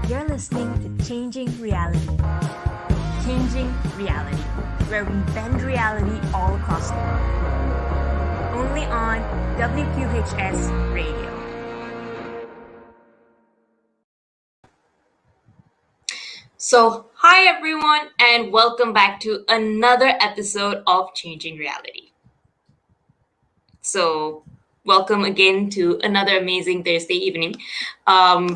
You're listening to Changing Reality. Changing Reality, where we bend reality all across the world. Only on WQHS Radio. So, hi everyone, and welcome back to another episode of Changing Reality. So, welcome again to another amazing Thursday evening.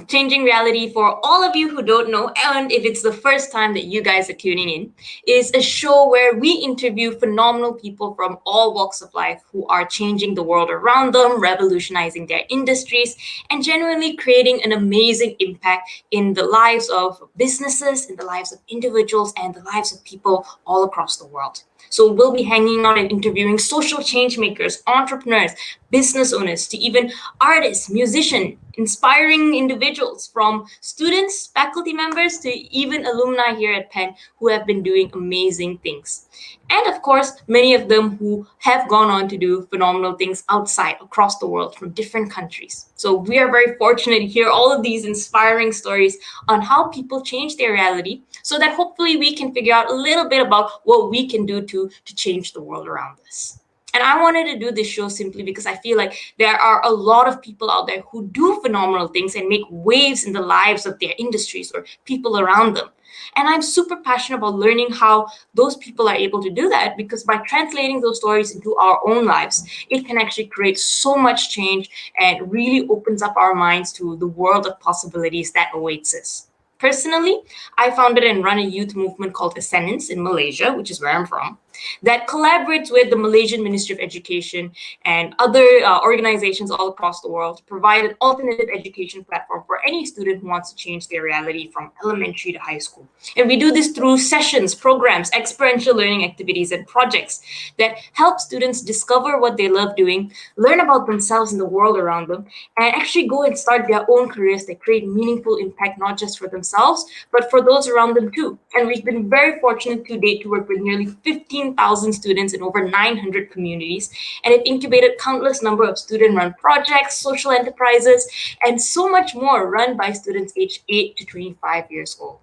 Changing Reality, for all of you who don't know, and if it's the first time that you guys are tuning in, is a show where we interview phenomenal people from all walks of life who are changing the world around them, revolutionizing their industries, and genuinely creating an amazing impact in the lives of businesses, in the lives of individuals, and the lives of people all across the world. So we'll be hanging out and interviewing social change makers, entrepreneurs, business owners, to even artists, musicians, inspiring individuals, from students, faculty members, to even alumni here at Penn who have been doing amazing things. And of course, many of them who have gone on to do phenomenal things outside, across the world, from different countries. So we are very fortunate to hear all of these inspiring stories on how people change their reality, so that hopefully we can figure out a little bit about what we can do to change the world around us. And I wanted to do this show simply because I feel like there are a lot of people out there who do phenomenal things and make waves in the lives of their industries or people around them. And I'm super passionate about learning how those people are able to do that, because by translating those stories into our own lives, it can actually create so much change and really opens up our minds to the world of possibilities that awaits us. Personally, I founded and run a youth movement called Ascendance in Malaysia, which is where I'm from, that collaborates with the Malaysian Ministry of Education and other organizations all across the world to provide an alternative education platform for any student who wants to change their reality from elementary to high school. And we do this through sessions, programs, experiential learning activities, and projects that help students discover what they love doing, learn about themselves and the world around them, and actually go and start their own careers that create meaningful impact, not just for themselves, but for those around them too. And we've been very fortunate to date to work with nearly 15,000 students in over 900 communities, and have incubated countless number of student-run projects, social enterprises, and so much more run by students aged 8 to 25 years old.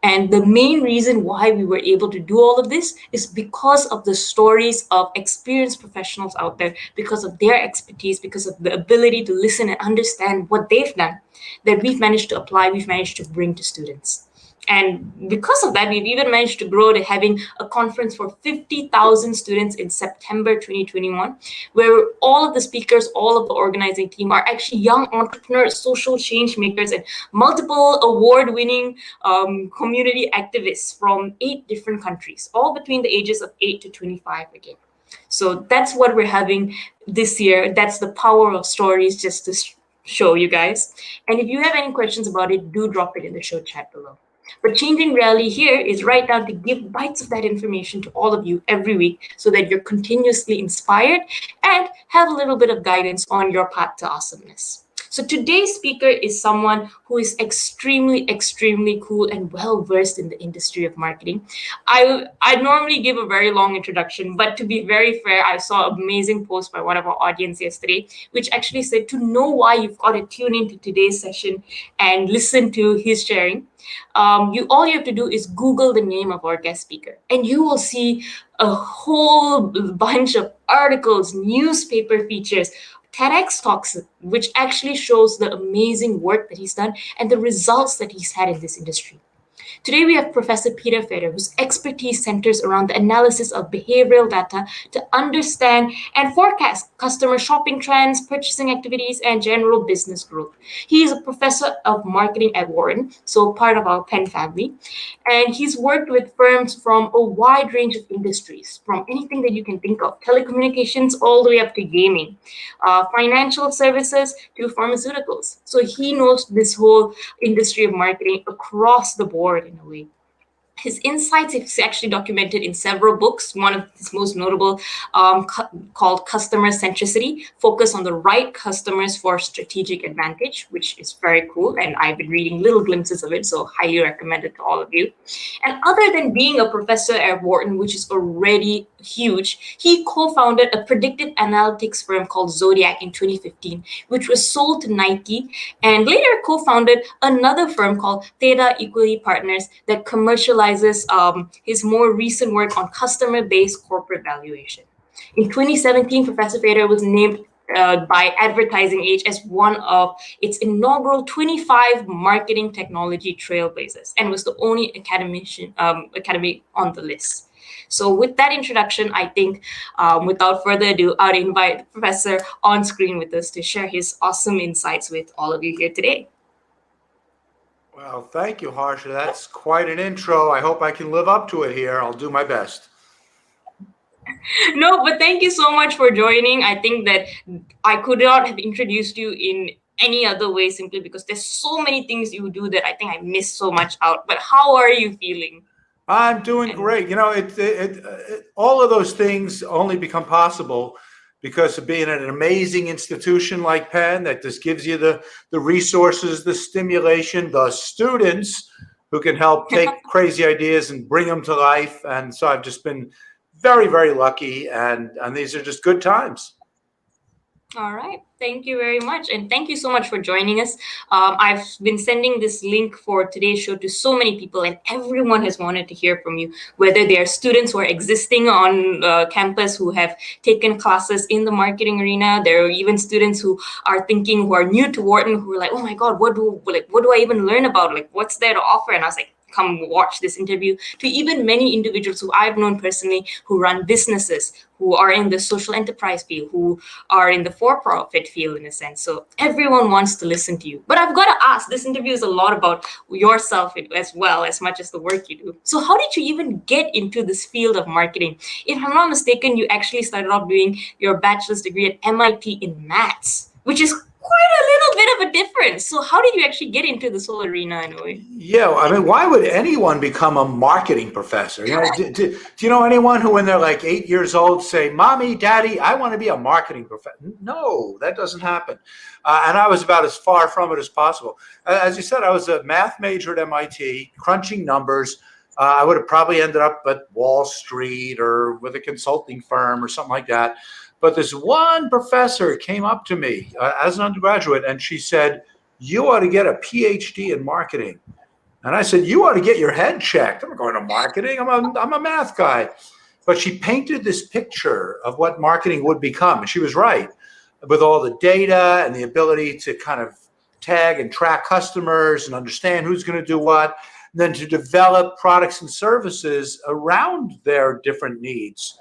And the main reason why we were able to do all of this is because of the stories of experienced professionals out there, because of their expertise, because of the ability to listen and understand what they've done, that we've managed to apply, we've managed to bring to students. And because of that, we've even managed to grow to having a conference for 50,000 students in September 2021, where all of the speakers, all of the organizing team are actually young entrepreneurs, social change makers, and multiple award-winning community activists from 8 different countries, all between the ages of 8 to 25 again. So that's what we're having this year. That's the power of stories, just to show you guys. And if you have any questions about it, do drop it in the show chat below. But changing reality here is right now to give bites of that information to all of you every week, so that you're continuously inspired and have a little bit of guidance on your path to awesomeness. So today's speaker is someone who is extremely cool and well versed in the industry of marketing. I normally give a very long introduction, but to be very fair, I saw an amazing post by one of our audience yesterday, which actually said, to know why, you've got to tune into today's session and listen to his sharing. All you have to do is Google the name of our guest speaker, and you will see a whole bunch of articles, newspaper features, TEDx talks, which actually shows the amazing work that he's done and the results that he's had in this industry. Today, we have Professor Peter Feder, whose expertise centers around the analysis of behavioral data to understand and forecast customer shopping trends, purchasing activities, and general business growth. He is a professor of marketing at Wharton, so part of our Penn family, and he's worked with firms from a wide range of industries, from anything that you can think of, telecommunications all the way up to gaming, financial services to pharmaceuticals. So he knows this whole industry of marketing across the board in a way. His insights is actually documented in several books. One of his most notable, called Customer Centricity, focus on the right customers for strategic advantage, which is very cool. And I've been reading little glimpses of it, so highly recommend it to all of you. And other than being a professor at Wharton, which is already huge, he co-founded a predictive analytics firm called Zodiac in 2015, which was sold to Nike, and later co-founded another firm called Theta Equity Partners that commercializes his more recent work on customer-based corporate valuation. In 2017, Professor Fader was named by Advertising Age as one of its inaugural 25 marketing technology trailblazers, and was the only academic on the list. So, with that introduction, I think without further ado, I'd invite the professor on screen with us to share his awesome insights with all of you here today. Well, thank you, Harsha. That's quite an intro. I hope I can live up to it here. I'll do my best. No, but thank you so much for joining. I think that I could not have introduced you in any other way, simply because there's so many things you do that I think I missed so much out. But how are you feeling? I'm doing great. You know, all of those things only become possible because of being at an amazing institution like Penn that just gives you the resources, the stimulation, the students who can help take crazy ideas and bring them to life. And so I've just been very, very lucky, and these are just good times. All right. Thank you very much. And thank you so much for joining us. I've been sending this link for today's show to so many people, and everyone has wanted to hear from you, whether they are students who are existing on campus who have taken classes in the marketing arena. There are even students who are new to Wharton, who are like, oh my God, what do I even learn about? Like, what's there to offer? And I was like, come watch this interview, to even many individuals who I've known personally who run businesses, who are in the social enterprise field, who are in the for-profit field in a sense. So everyone wants to listen to you. But I've got to ask, this interview is a lot about yourself as well, as much as the work you do. So how did you even get into this field of marketing? If I'm not mistaken, you actually started off doing your bachelor's degree at MIT in maths, which is quite a little bit of a difference. So how did you actually get into this whole arena in a way? Yeah, I mean, why would anyone become a marketing professor? You know, do you know anyone who, when they're like 8 years old, say, "Mommy, Daddy, I want to be a marketing professor"? No, that doesn't happen. And I was about as far from it as possible. As you said, I was a math major at MIT, crunching numbers. I would have probably ended up at Wall Street or with a consulting firm or something like that. But this one professor came up to me as an undergraduate, and she said, "You ought to get a PhD in marketing." And I said, "You ought to get your head checked. I'm not going to marketing. I'm a math guy." But she painted this picture of what marketing would become. And she was right, with all the data and the ability to kind of tag and track customers and understand who's going to do what, and then to develop products and services around their different needs.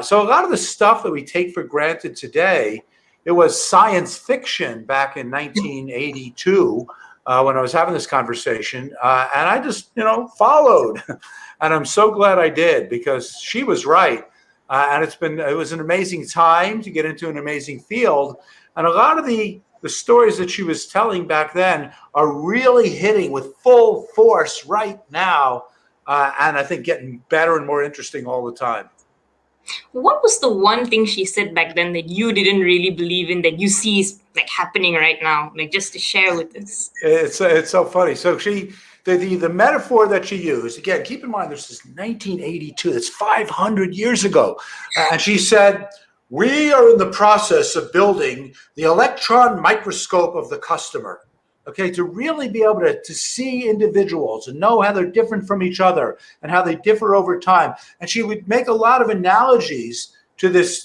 So a lot of the stuff that we take for granted today, it was science fiction back in 1982 when I was having this conversation. And I just, followed. And I'm so glad I did, because she was right. And it was an amazing time to get into an amazing field. And a lot of the stories that she was telling back then are really hitting with full force right now. And I think getting better and more interesting all the time. What was the one thing she said back then that you didn't really believe in, that you see is like happening right now? Like, just to share with us. It's so funny. So the metaphor that she used, again, keep in mind, this is 1982. That's 500 years ago. And she said, "We are in the process of building the electron microscope of the customer." Okay, to really be able to see individuals and know how they're different from each other and how they differ over time. And she would make a lot of analogies to this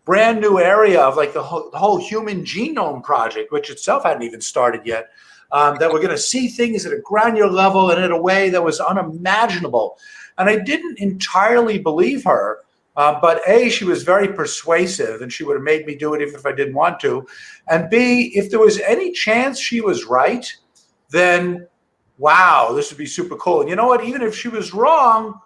brand new area of like the whole human genome project, which itself hadn't even started yet, that we're going to see things at a granular level and in a way that was unimaginable. And I didn't entirely believe her. But A, she was very persuasive, and she would have made me do it even if I didn't want to. And B, if there was any chance she was right, then wow, this would be super cool. And you know what? Even if she was wrong,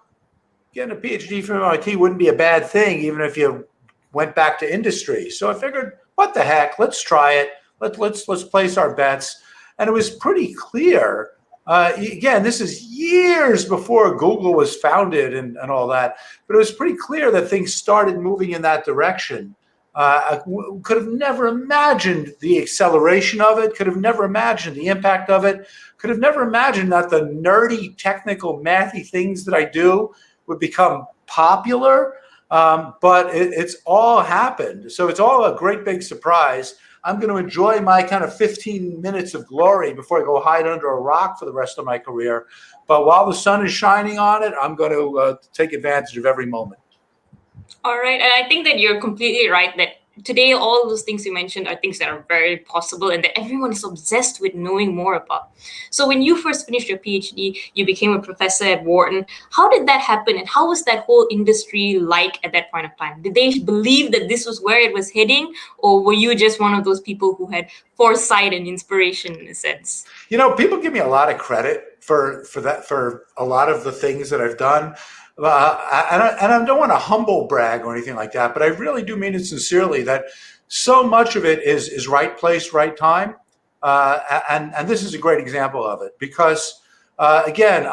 getting a PhD from MIT wouldn't be a bad thing, even if you went back to industry. So I figured, what the heck? Let's try it. Let's place our bets. And it was pretty clear Again, this is years before Google was founded and all that, but it was pretty clear that things started moving in that direction. Could have never imagined the acceleration of it, could have never imagined the impact of it, could have never imagined that the nerdy, technical, mathy things that I do would become popular. But it's all happened. So it's all a great big surprise. I'm going to enjoy my kind of 15 minutes of glory before I go hide under a rock for the rest of my career. But while the sun is shining on it, I'm going to take advantage of every moment. All right. And I think that you're completely right that today, all those things you mentioned are things that are very possible and that everyone is obsessed with knowing more about. So when you first finished your PhD, you became a professor at Wharton. How did that happen? And how was that whole industry like at that point of time? Did they believe that this was where it was heading? Or were you just one of those people who had foresight and inspiration in a sense? You know, people give me a lot of credit for a lot of the things that I've done. And I don't want to humble brag or anything like that, but I really do mean it sincerely that so much of it is right place, right time. And this is a great example of it because, again,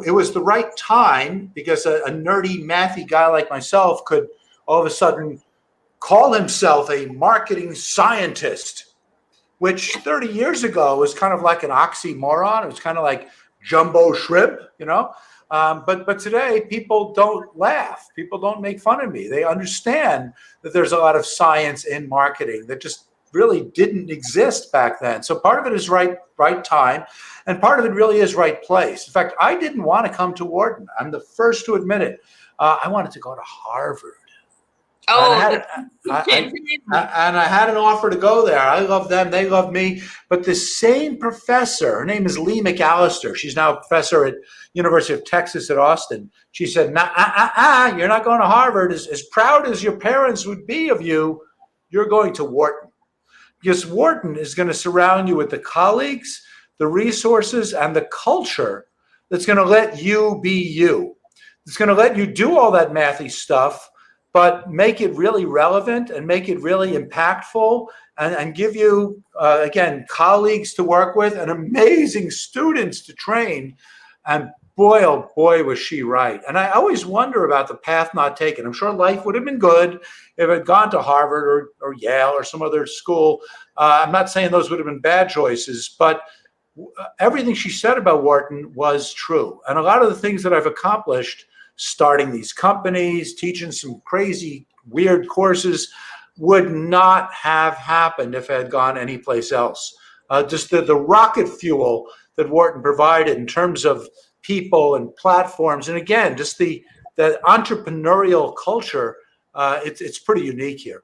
it was the right time because a nerdy, mathy guy like myself could all of a sudden call himself a marketing scientist, which 30 years ago was kind of like an oxymoron. It was kind of like jumbo shrimp, you know. But today, people don't laugh. People don't make fun of me. They understand that there's a lot of science in marketing that just really didn't exist back then. So part of it is right time, and part of it really is right place. In fact, I didn't want to come to Wharton. I'm the first to admit it. I wanted to go to Harvard. Oh, and I had an offer to go there. I love them. They love me. But the same professor, her name is Lee McAllister. She's now a professor at University of Texas at Austin. She said, nah, you're not going to Harvard. As proud as your parents would be of you, you're going to Wharton. Because Wharton is going to surround you with the colleagues, the resources, and the culture that's going to let you be you. It's going to let you do all that mathy stuff, but make it really relevant and make it really impactful and give you, again, colleagues to work with and amazing students to train. And boy, oh boy, was she right. And I always wonder about the path not taken. I'm sure life would have been good if it had gone to Harvard or Yale or some other school. I'm not saying those would have been bad choices, but everything she said about Wharton was true. And a lot of the things that I've accomplished, starting these companies, teaching some crazy, weird courses, would not have happened if I had gone anyplace else. Just the rocket fuel that Wharton provided in terms of people and platforms, and again, just the entrepreneurial culture, it's pretty unique here.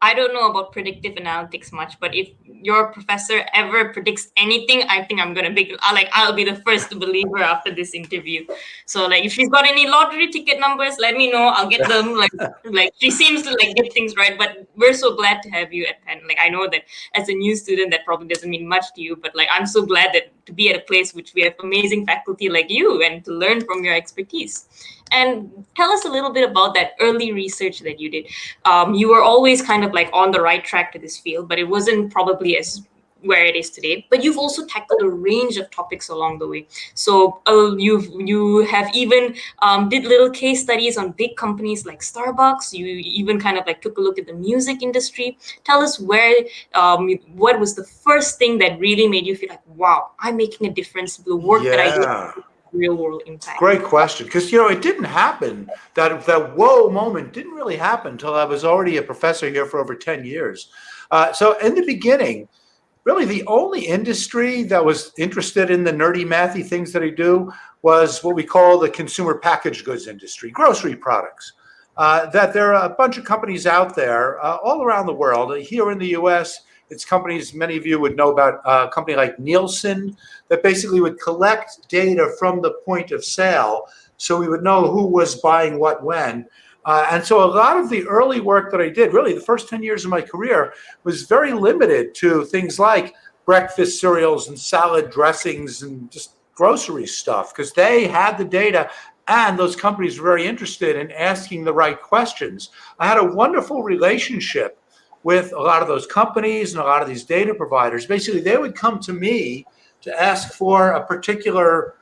I don't know about predictive analytics much, but if your professor ever predicts anything, I think I'll be the first to believe her after this interview. So if she's got any lottery ticket numbers, let me know. I'll get them. She seems to get things right. But we're so glad to have you at Penn. I know that as a new student, that probably doesn't mean much to you, but I'm so glad that to be at a place which we have amazing faculty like you and to learn from your expertise. And tell us a little bit about that early research that you did. You were always kind of on the right track to this field, but it wasn't probably as where it is today. But you've also tackled a range of topics along the way. So you have even did little case studies on big companies like Starbucks. You even kind of took a look at the music industry. Tell us what was the first thing that really made you feel wow, I'm making a difference. The work that I do. Real world impact? Great question, because it didn't happen. That whoa moment didn't really happen until I was already a professor here for over 10 years. So in the beginning, really the only industry that was interested in the nerdy, mathy things that I do was what we call the consumer packaged goods industry, grocery products. That there are a bunch of companies out there all around the world. Here in the U.S., it's companies many of you would know about, a company like Nielsen that basically would collect data from the point of sale so we would know who was buying what when. And so a lot of the early work that I did, really the first 10 years of my career, was very limited to things like breakfast cereals and salad dressings and just grocery stuff, because they had the data and those companies were very interested in asking the right questions. I had a wonderful relationship with a lot of those companies and a lot of these data providers. Basically, they would come to me to ask for a particular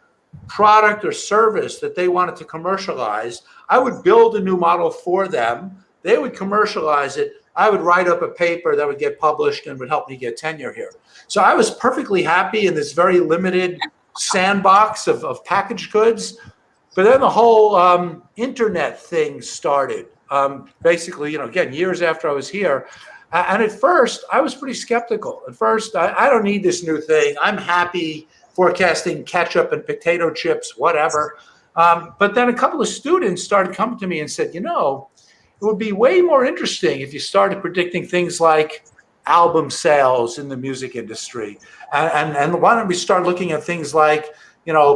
product or service that they wanted to commercialize. I would build a new model for them. They would commercialize it. I would write up a paper that would get published and would help me get tenure here. So I was perfectly happy in this very limited sandbox of packaged goods. But then the whole internet thing started. Basically, again, years after I was here. And at first, I was pretty skeptical. At first, I don't need this new thing. I'm happy forecasting ketchup and potato chips, whatever. But then a couple of students started coming to me and said, it would be way more interesting if you started predicting things like album sales in the music industry. And why don't we start looking at things like,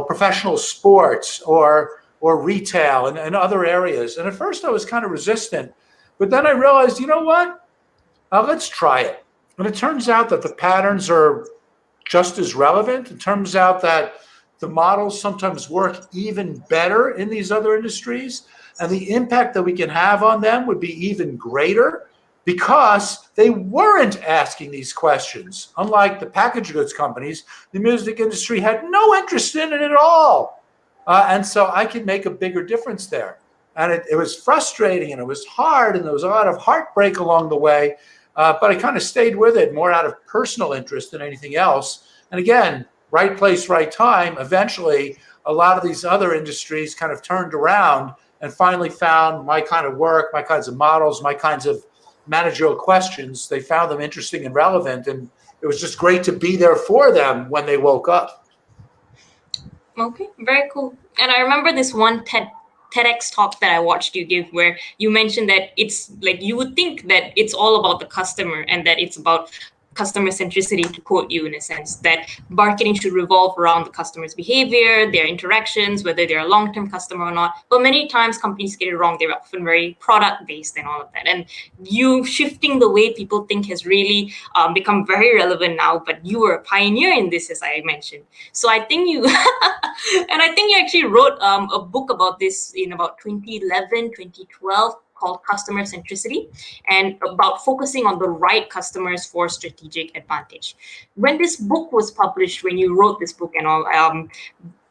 professional sports or retail and other areas. And at first I was kind of resistant, but then I realized, what? Let's try it. And it turns out that the patterns are just as relevant. It turns out that the models sometimes work even better in these other industries, and the impact that we can have on them would be even greater because they weren't asking these questions. Unlike the packaged goods companies, the music industry had no interest in it at all. And so I could make a bigger difference there. And it was frustrating and it was hard and there was a lot of heartbreak along the way. But I kind of stayed with it more out of personal interest than anything else. And again, right place, right time. Eventually, a lot of these other industries kind of turned around and finally found my kind of work, my kinds of models, my kinds of managerial questions. They found them interesting and relevant. And it was just great to be there for them when they woke up. Okay, very cool. And I remember this one TEDx talk that I watched you give where you mentioned that it's like you would think that it's all about the customer and that it's about customer centricity, to quote you in a sense, that marketing should revolve around the customer's behavior, their interactions, whether they're a long-term customer or not. But many times companies get it wrong. They're often very product-based and all of that. And you shifting the way people think has really become very relevant now, but you were a pioneer in this, as I mentioned. So I think you, and I think you actually wrote a book about this in about 2011, 2012, called Customer Centricity, and about focusing on the right customers for strategic advantage. When this book was published, when you wrote this book and all,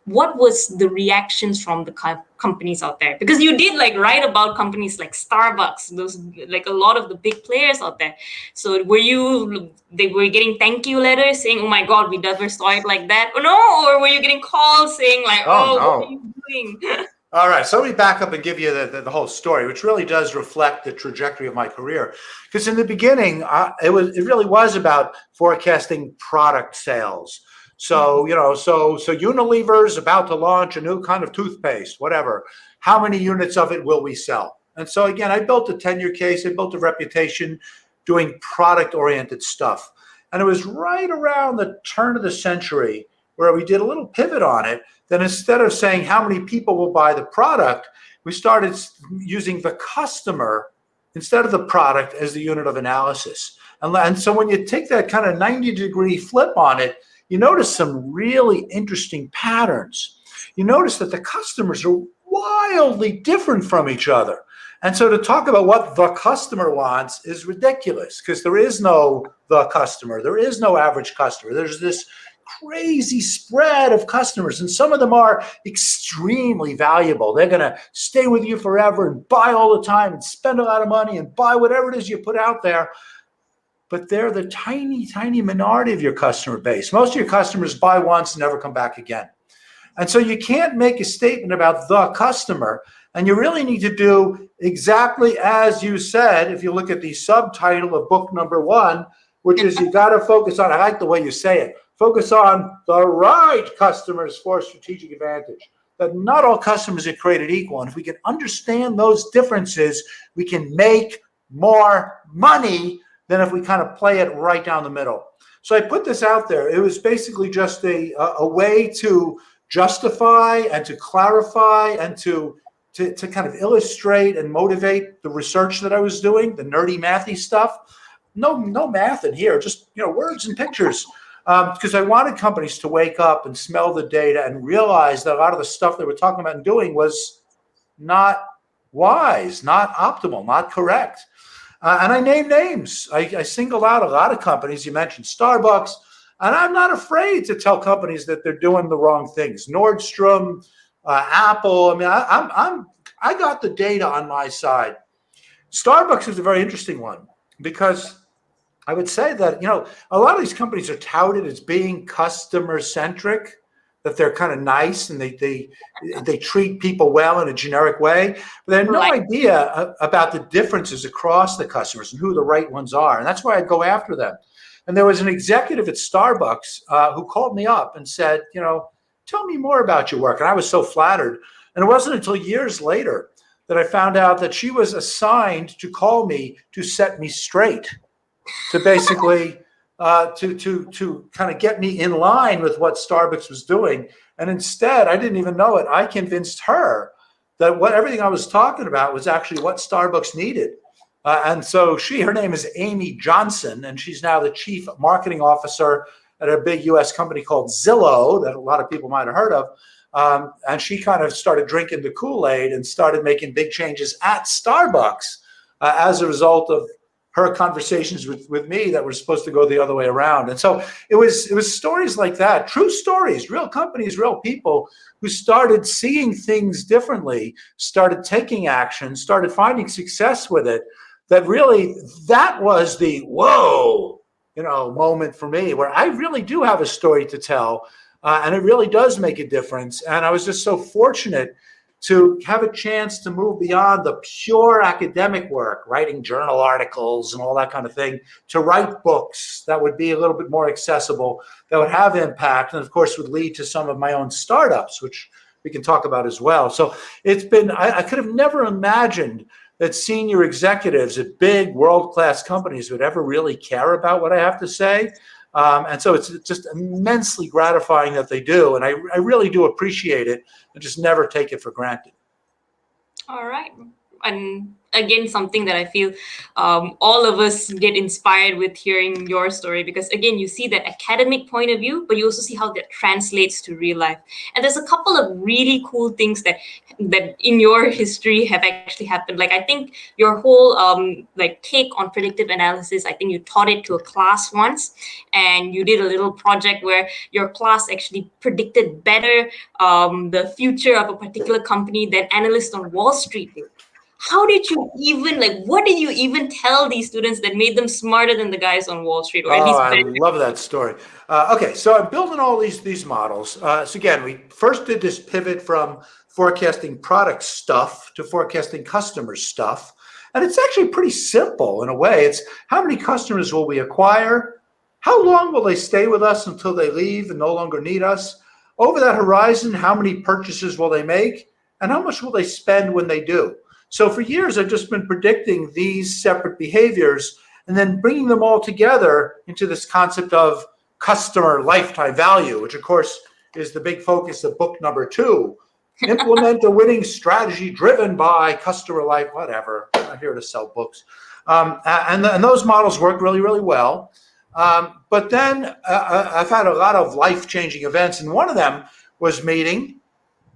what was the reactions from the companies out there? Because you did write about companies like Starbucks, those a lot of the big players out there. So they were getting thank you letters saying, "Oh my God, we never saw it like that," or no? Or were you getting calls saying Oh, no. What are you doing? All right, so let me back up and give you the whole story, which really does reflect the trajectory of my career. Because in the beginning, it really was about forecasting product sales. So, so Unilever's about to launch a new kind of toothpaste, whatever. How many units of it will we sell? And so again, I built a tenure case, I built a reputation doing product-oriented stuff. And it was right around the turn of the century where we did a little pivot on it. Then instead of saying how many people will buy the product, we started using the customer instead of the product as the unit of analysis. And so when you take that kind of 90-degree flip on it, you notice some really interesting patterns. You notice that the customers are wildly different from each other. And so to talk about what the customer wants is ridiculous because there is no the customer. There is no average customer. There's this crazy spread of customers, and some of them are extremely valuable. They're going to stay with you forever and buy all the time and spend a lot of money and buy whatever it is you put out there. But they're the tiny, tiny minority of your customer base. Most of your customers buy once and never come back again. And so you can't make a statement about the customer, and you really need to do exactly as you said. If you look at the subtitle of book number 1, which is you got to focus on, I like the way you say it, focus on the right customers for strategic advantage. That not all customers are created equal. And if we can understand those differences, we can make more money than if we kind of play it right down the middle. So I put this out there. It was basically just a way to justify and to clarify and to kind of illustrate and motivate the research that I was doing, the nerdy mathy stuff. No math in here, just words and pictures. Because I wanted companies to wake up and smell the data and realize that a lot of the stuff they were talking about and doing was not wise, not optimal, not correct. And I named names. I singled out a lot of companies. You mentioned Starbucks. And I'm not afraid to tell companies that they're doing the wrong things. Nordstrom, Apple. I mean, I got the data on my side. Starbucks is a very interesting one because I would say that, a lot of these companies are touted as being customer centric, that they're kind of nice and they treat people well in a generic way, but they have no idea about the differences across the customers and who the right ones are. And that's why I go after them. And there was an executive at Starbucks who called me up and said, tell me more about your work. And I was so flattered. And it wasn't until years later that I found out that she was assigned to call me to set me straight, to basically to kind of get me in line with what Starbucks was doing. And instead, I didn't even know it, I convinced her that everything I was talking about was actually what Starbucks needed. And so her name is Amy Johnson, and she's now the chief marketing officer at a big US company called Zillow that a lot of people might have heard of. And she kind of started drinking the Kool-Aid and started making big changes at Starbucks as a result of her conversations with me that were supposed to go the other way around. And so it was stories like that, true stories, real companies, real people who started seeing things differently, started taking action, started finding success with it. That was the whoa, moment for me, where I really do have a story to tell. And it really does make a difference. And I was just so fortunate to have a chance to move beyond the pure academic work, writing journal articles and all that kind of thing, to write books that would be a little bit more accessible, that would have impact, and of course would lead to some of my own startups, which we can talk about as well. So it's been, I could have never imagined that senior executives at big world-class companies would ever really care about what I have to say. And so it's just immensely gratifying that they do. And I really do appreciate it and just never take it for granted. All right. And again, something that I feel all of us get inspired with hearing your story, because again, you see that academic point of view, but you also see how that translates to real life. And there's a couple of really cool things that in your history have actually happened. Like, I think your whole take on predictive analysis, I think you taught it to a class once, and you did a little project where your class actually predicted better the future of a particular company than analysts on Wall Street did. How did you what did you even tell these students that made them smarter than the guys on Wall Street? Or at least I love that story. Okay, so I'm building all these models. So again, we first did this pivot from forecasting product stuff to forecasting customer stuff. And it's actually pretty simple in a way. It's how many customers will we acquire? How long will they stay with us until they leave and no longer need us? Over that horizon, how many purchases will they make? And how much will they spend when they do? So for years, I've just been predicting these separate behaviors and then bringing them all together into this concept of customer lifetime value, which of course is the big focus of book number 2. Implement a winning strategy driven by customer life, whatever. I'm not here to sell books. And those models work really, really well. But then I've had a lot of life-changing events, and one of them was meeting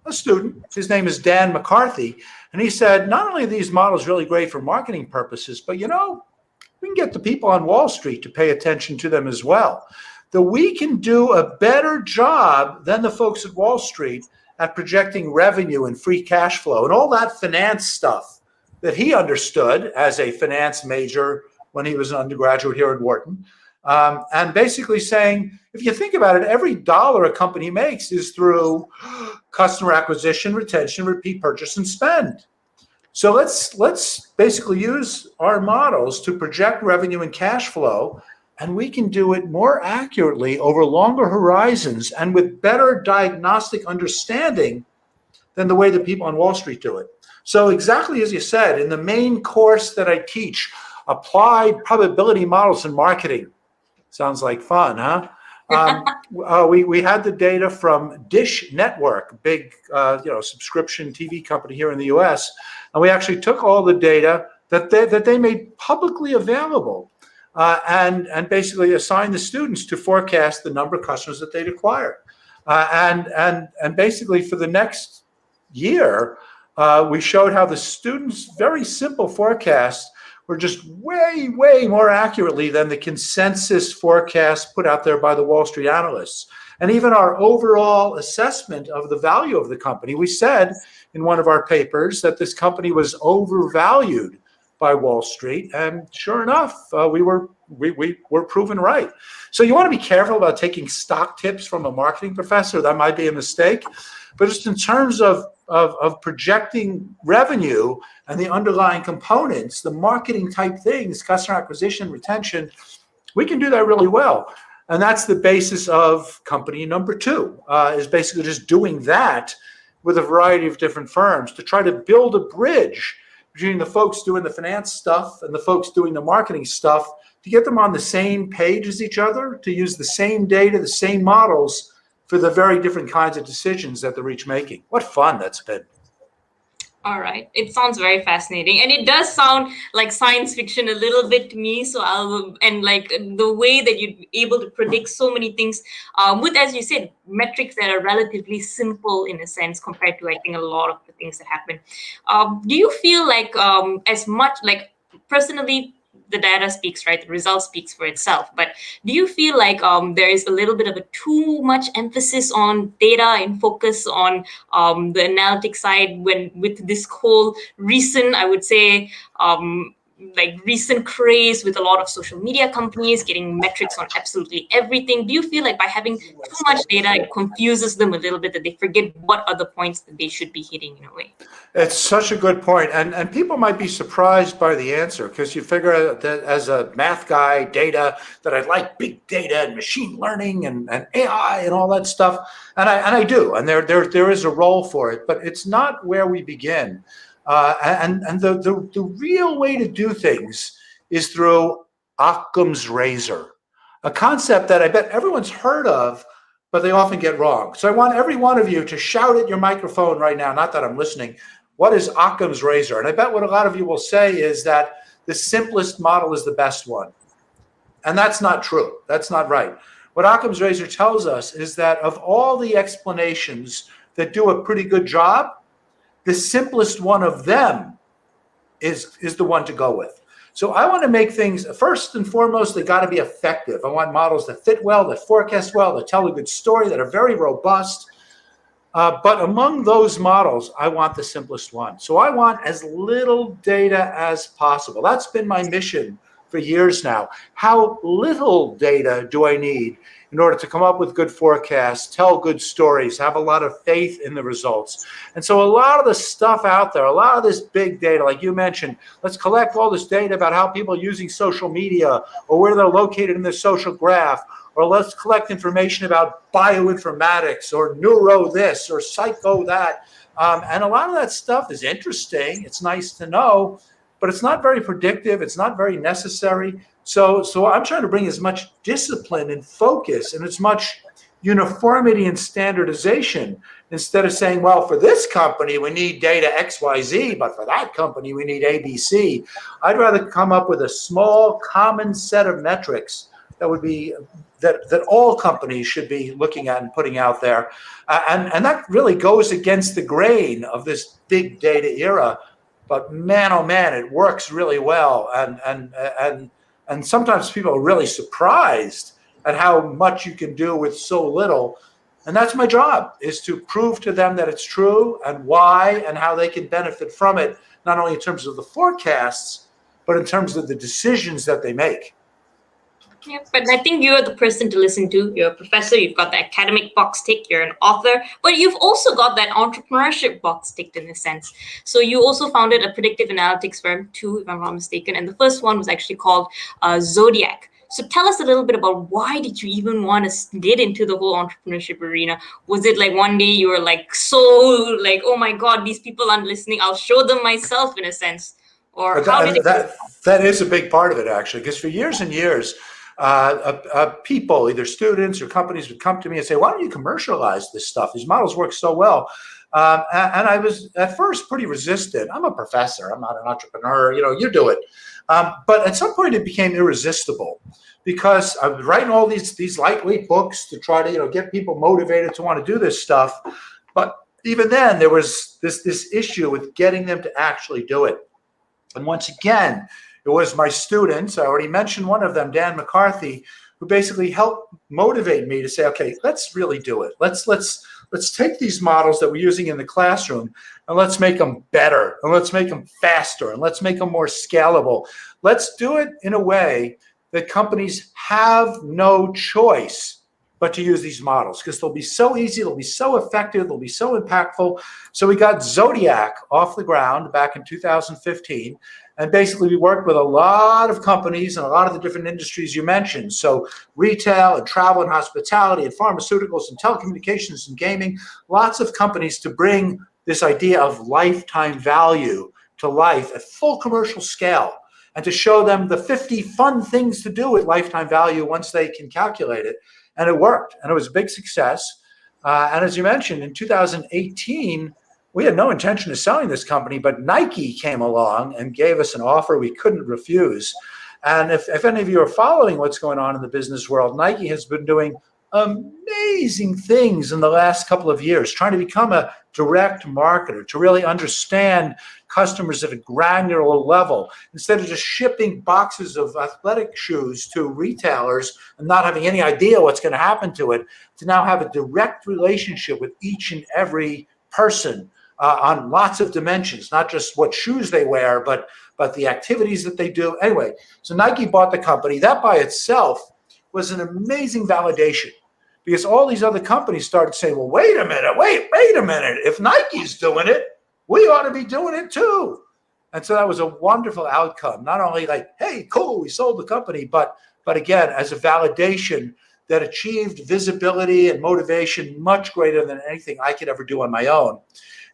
a student. His name is Dan McCarthy. And he said, not only are these models really great for marketing purposes, but we can get the people on Wall Street to pay attention to them as well. That we can do a better job than the folks at Wall Street at projecting revenue and free cash flow and all that finance stuff that he understood as a finance major when he was an undergraduate here at Wharton. And basically saying, if you think about it, every dollar a company makes is through customer acquisition, retention, repeat purchase, and spend. So let's basically use our models to project revenue and cash flow, and we can do it more accurately over longer horizons and with better diagnostic understanding than the way that people on Wall Street do it. So exactly as you said, in the main course that I teach, Applied Probability Models in Marketing. Sounds like fun, huh? We had the data from Dish Network, big subscription TV company here in the U.S., and we actually took all the data that they made publicly available and basically assigned the students to forecast the number of customers that they'd acquire. And basically for the next year, we showed how the students' very simple forecast were just way, way more accurately than the consensus forecast put out there by the Wall Street analysts. And even our overall assessment of the value of the company, we said in one of our papers that this company was overvalued by Wall Street, and sure enough, we were proven right. So you want to be careful about taking stock tips from a marketing professor. That might be a mistake, but just in terms of projecting revenue and the underlying components, the marketing type things, customer acquisition, retention, we can do that really well. And that's the basis of company number 2, is basically just doing that with a variety of different firms to try to build a bridge between the folks doing the finance stuff and the folks doing the marketing stuff, to get them on the same page as each other, to use the same data, the same models for the very different kinds of decisions that they're each making. What fun that's been. All right. It sounds very fascinating. And it does sound like science fiction a little bit to me. So and like the way that you're able to predict so many things with, as you said, metrics that are relatively simple in a sense compared to, I think, a lot of the things that happen. Do you feel like as much, like personally, the data speaks, right? The result speaks for itself. But do you feel like there is a little bit of a too much emphasis on data and focus on the analytic side with this whole recent, I would say, recent craze with a lot of social media companies getting metrics on absolutely everything? Do you feel like by having too much data, it confuses them a little bit, that they forget what are the points that they should be hitting in a way? It's such a good point. And people might be surprised by the answer, because you figure that as a math guy, data, that I like big data and machine learning and AI and all that stuff. And I do. And there is a role for it, but it's not where we begin. And the real way to do things is through Occam's razor, a concept that I bet everyone's heard of, but they often get wrong. So I want every one of you to shout at your microphone right now, not that I'm listening, what is Occam's razor? And I bet what a lot of you will say is that the simplest model is the best one. And that's not true. That's not right. What Occam's razor tells us is that of all the explanations that do a pretty good job, the simplest one of them is the one to go with. So I want to make things, first and foremost, they got to be effective. I want models that fit well, that forecast well, that tell a good story, that are very robust. But among those models, I want the simplest one. So I want as little data as possible. That's been my mission for years now. How little data do I need in order to come up with good forecasts, tell good stories, have a lot of faith in the results? And so a lot of the stuff out there, a lot of this big data, like you mentioned, let's collect all this data about how people are using social media or where they're located in the social graph, or let's collect information about bioinformatics or neuro this or psycho that. And a lot of that stuff is interesting. It's nice to know, but it's not very predictive. It's not very necessary. So I'm trying to bring as much discipline and focus and as much uniformity and standardization, instead of saying, well, for this company, we need data XYZ, but for that company, we need ABC. I'd rather come up with a small common set of metrics that would be that all companies should be looking at and putting out there. And that really goes against the grain of this big data era. But man, oh man, it works really well. And sometimes people are really surprised at how much you can do with so little. And that's my job, is to prove to them that it's true and why and how they can benefit from it, not only in terms of the forecasts, but in terms of the decisions that they make. Yeah, but I think you're the person to listen to. You're a professor, you've got the academic box tick, you're an author, but you've also got that entrepreneurship box ticked in a sense. So you also founded a predictive analytics firm too, if I'm not mistaken. And the first one was actually called Zodiac. So tell us a little bit about why did you even want to get into the whole entrepreneurship arena? Was it like one day you were like, so like, oh my God, these people aren't listening, I'll show them myself in a sense? Or how did it go? That is a big part of it, actually, because for years and years, people, either students or companies, would come to me and say, why don't you commercialize this stuff? These models work so well. And I was at first pretty resistant. I'm a professor. I'm not an entrepreneur. You do it. But at some point it became irresistible, because I was writing all these lightweight books to try to, get people motivated to want to do this stuff. But even then there was this issue with getting them to actually do it. And once again, It was my students. I already mentioned one of them, Dan McCarthy, who basically helped motivate me to say, okay, let's really do it. Let's take these models that we're using in the classroom and let's make them better, and let's make them faster, and let's make them more scalable. Let's do it in a way that companies have no choice but to use these models, because they'll be so easy, they'll be so effective, they'll be so impactful. So we got Zodiac off the ground back in 2015. And basically, we worked with a lot of companies and a lot of the different industries you mentioned. So retail and travel and hospitality and pharmaceuticals and telecommunications and gaming, lots of companies to bring this idea of lifetime value to life at full commercial scale, and to show them the 50 fun things to do with lifetime value once they can calculate it. And it worked, and it was a big success. And as you mentioned, in 2018, we had no intention of selling this company, but Nike came along and gave us an offer we couldn't refuse. And if any of you are following what's going on in the business world, Nike has been doing amazing things in the last couple of years, trying to become a direct marketer, to really understand customers at a granular level, instead of just shipping boxes of athletic shoes to retailers and not having any idea what's going to happen to it, to now have a direct relationship with each and every person on lots of dimensions, not just what shoes they wear, but the activities that they do. Anyway, so Nike bought the company. That by itself was an amazing validation, because all these other companies started saying, well, wait a minute. If Nike's doing it, we ought to be doing it too. And so that was a wonderful outcome. Not only like, hey, cool, we sold the company, but again, as a validation that achieved visibility and motivation much greater than anything I could ever do on my own.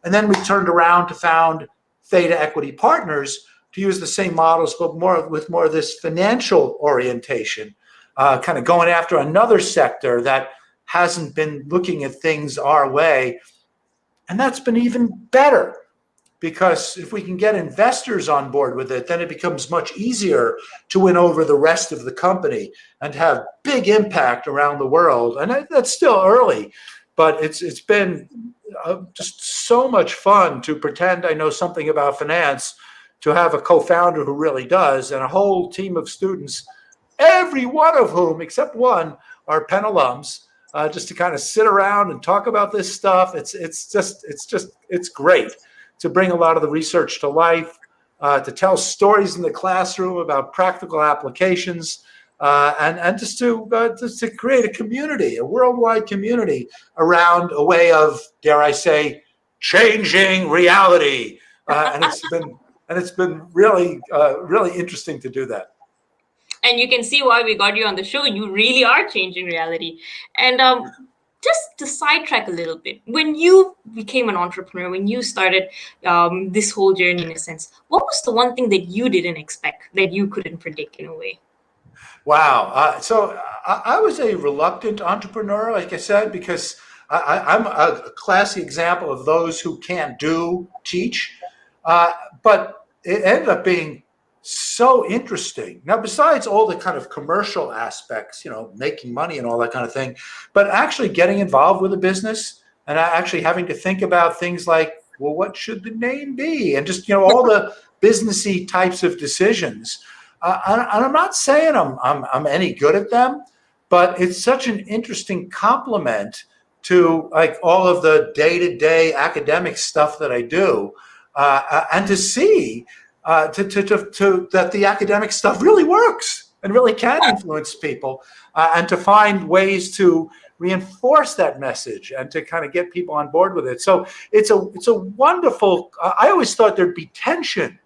And then we turned around to found Theta Equity Partners to use the same models, but with more of this financial orientation, kind of going after another sector that hasn't been looking at things our way. And that's been even better, because if we can get investors on board with it, then it becomes much easier to win over the rest of the company and have big impact around the world. And that's still early, but it's been just so much fun to pretend I know something about finance, to have a co-founder who really does, and a whole team of students, every one of whom, except one, are Penn alums, just to kind of sit around and talk about this stuff. It's great to bring a lot of the research to life, to tell stories in the classroom about practical applications, and just to create a community, a worldwide community around a way of, dare I say, changing reality. And it's been really interesting to do that. And you can see why we got you on the show. You really are changing reality. And just to sidetrack a little bit, when you became an entrepreneur, when you started this whole journey in a sense, what was the one thing that you didn't expect, that you couldn't predict in a way? Wow. So I was a reluctant entrepreneur, like I said, because I'm a classic example of those who can't teach. But it ended up being so interesting. Now, besides all the kind of commercial aspects, making money and all that kind of thing, but actually getting involved with a business and actually having to think about things like, well, what should the name be? And just, all the businessy types of decisions. And I'm not saying I'm any good at them, but it's such an interesting complement to like all of the day-to-day academic stuff that I do, and to see that the academic stuff really works and really can influence people, and to find ways to reinforce that message and to kind of get people on board with it. So it's a wonderful. I always thought there'd be tension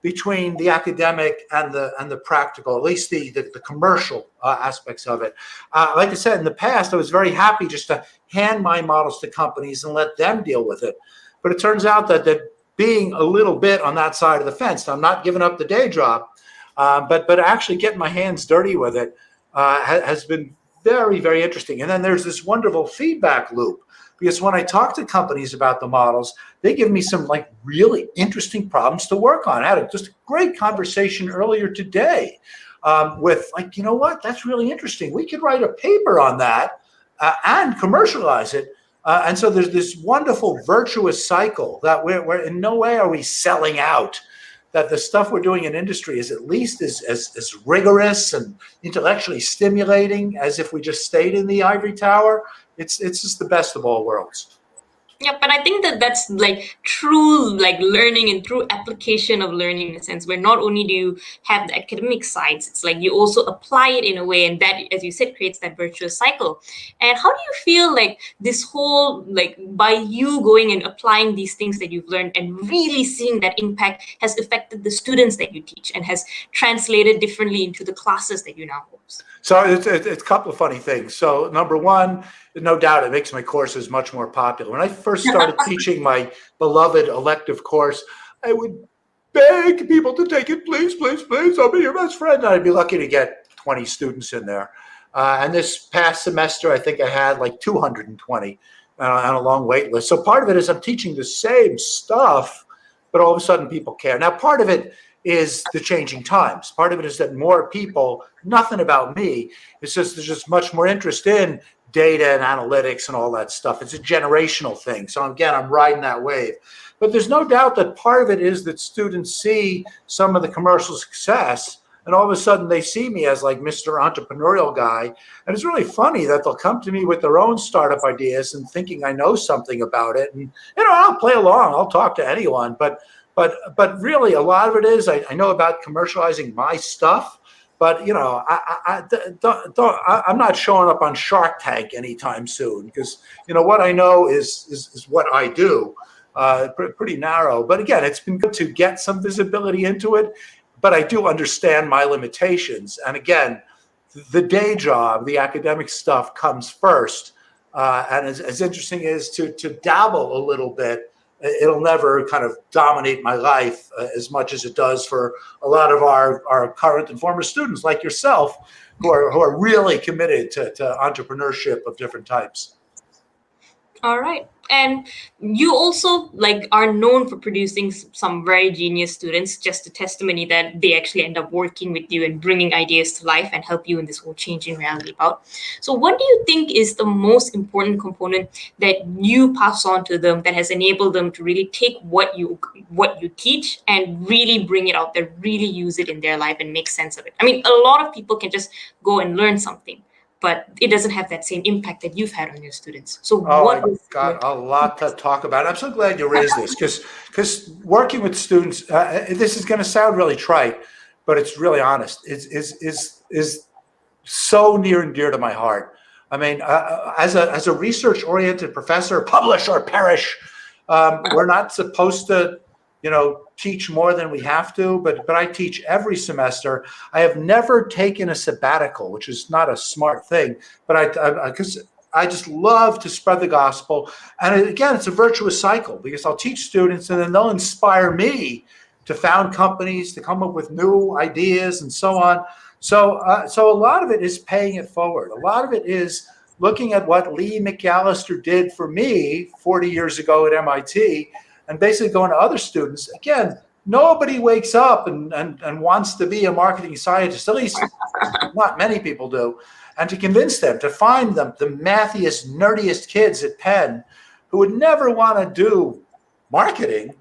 between the academic and the practical, at least the commercial aspects of it. Like I said, in the past, I was very happy just to hand my models to companies and let them deal with it. But it turns out that being a little bit on that side of the fence, I'm not giving up the day job, but actually getting my hands dirty with it has been very, very interesting. And then there's this wonderful feedback loop, because when I talk to companies about the models, they give me some like really interesting problems to work on. I had just a great conversation earlier today with like, you know what, that's really interesting. We could write a paper on that and commercialize it. And so there's this wonderful virtuous cycle that we're in no way are we selling out that the stuff we're doing in industry is at least as rigorous and intellectually stimulating as if we just stayed in the ivory tower. It's just the best of all worlds. Yeah, but I think that that's like true, like learning and true application of learning in a sense, where not only do you have the academic sides, it's like you also apply it in a way, and that, as you said, creates that virtuous cycle. And how do you feel like this whole, like by you going and applying these things that you've learned and really seeing that impact has affected the students that you teach and has translated differently into the classes that you now host? So it's a couple of funny things. So number one, no doubt it makes my courses much more popular. When I first started teaching my beloved elective course, I would beg people to take it, please, please, please, I'll be your best friend. And I'd be lucky to get 20 students in there. And this past semester, I think I had like 220 on a long wait list. So part of it is I'm teaching the same stuff, but all of a sudden people care. Now, part of it is the changing times. Part of it is that more people, nothing about me, it's just there's just much more interest in data and analytics and all that stuff. It's a generational thing. So again, I'm riding that wave. But there's no doubt that part of it is that students see some of the commercial success, and all of a sudden they see me as like Mr. Entrepreneurial Guy. And it's really funny that they'll come to me with their own startup ideas and thinking I know something about it. And, I'll play along. I'll talk to anyone. But really, a lot of it is I know about commercializing my stuff. But I'm not showing up on Shark Tank anytime soon because what I know is what I do. Pretty narrow. But again, it's been good to get some visibility into it. But I do understand my limitations. And again, the day job, the academic stuff comes first. And as interesting as to dabble a little bit, it'll never kind of dominate my life as much as it does for a lot of our current and former students like yourself who are really committed to entrepreneurship of different types. All right. And you also are known for producing some very genius students, just a testimony that they actually end up working with you and bringing ideas to life and help you in this whole changing reality about. So what do you think is the most important component that you pass on to them that has enabled them to really take what you teach and really bring it out there, really use it in their life and make sense of it? I mean, a lot of people can just go and learn something, but it doesn't have that same impact that you've had on your students. So I've got a lot to talk about. I'm so glad you raised this because working with students, this is going to sound really trite, but it's really honest. Is so near and dear to my heart. I mean, as a research-oriented professor, publish or perish. We're not supposed to teach more than we have to, but I teach every semester. I have never taken a sabbatical, which is not a smart thing, but because I just love to spread the gospel. And again, it's a virtuous cycle because I'll teach students and then they'll inspire me to found companies, to come up with new ideas and so on. So a lot of it is paying it forward. A lot of it is looking at what Lee McAllister did for me 40 years ago at MIT, and basically going to other students. Again, nobody wakes up and wants to be a marketing scientist, at least not many people do, and to convince them, to find them, the mathiest, nerdiest kids at Penn who would never want to do marketing,